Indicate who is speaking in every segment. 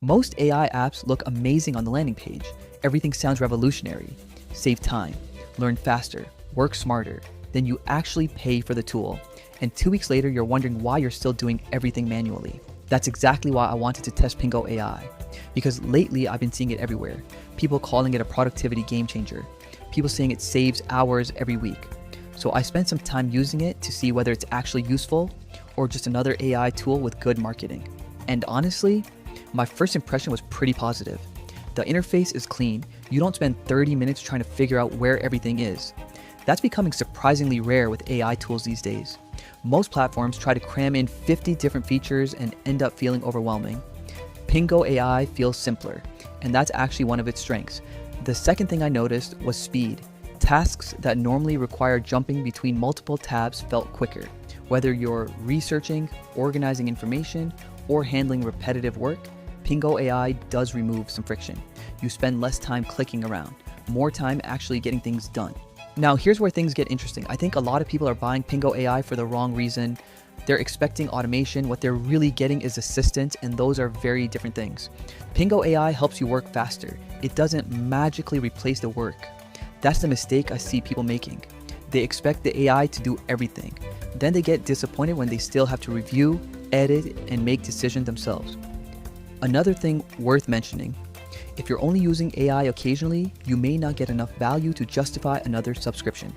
Speaker 1: Most AI apps look amazing on the landing page. Everything sounds revolutionary. Save time, learn faster, work smarter. Then you actually pay for the tool. And 2 weeks later, you're wondering why you're still doing everything manually. That's exactly why I wanted to test Pingo AI. Because lately, I've been seeing it everywhere. People calling it a productivity game changer. People saying it saves hours every week. So I spent some time using it to see whether it's actually useful or just another AI tool with good marketing. And honestly, my first impression was pretty positive. The interface is clean. You don't spend 30 minutes trying to figure out where everything is. That's becoming surprisingly rare with AI tools these days. Most platforms try to cram in 50 different features and end up feeling overwhelming. Pingo AI feels simpler, and that's actually one of its strengths. The second thing I noticed was speed. Tasks that normally require jumping between multiple tabs felt quicker. Whether you're researching, organizing information, or handling repetitive work, Pingo AI does remove some friction. You spend less time clicking around, more time actually getting things done. Now, here's where things get interesting. I think a lot of people are buying Pingo AI for the wrong reason. They're expecting automation. What they're really getting is assistance, and those are very different things. Pingo AI helps you work faster. It doesn't magically replace the work. That's the mistake I see people making. They expect the AI to do everything. Then they get disappointed when they still have to review, edit, and make decisions themselves. Another thing worth mentioning, if you're only using AI occasionally, you may not get enough value to justify another subscription.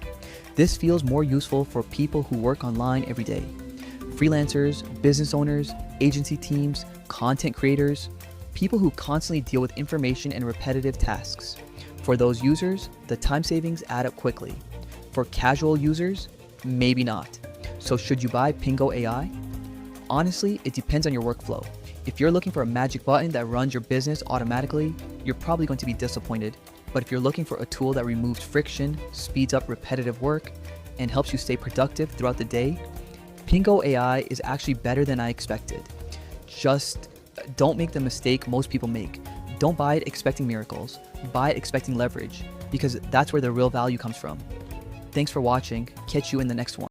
Speaker 1: This feels more useful for people who work online every day. Freelancers, business owners, agency teams, content creators, people who constantly deal with information and repetitive tasks. For those users, the time savings add up quickly. For casual users, maybe not. So should you buy Pingo AI? Honestly, it depends on your workflow. If you're looking for a magic button that runs your business automatically, you're probably going to be disappointed. But if you're looking for a tool that removes friction, speeds up repetitive work, and helps you stay productive throughout the day, Pingo AI is actually better than I expected. Just don't make the mistake most people make. Don't buy it expecting miracles. Buy it expecting leverage, because that's where the real value comes from. Thanks for watching. Catch you in the next one.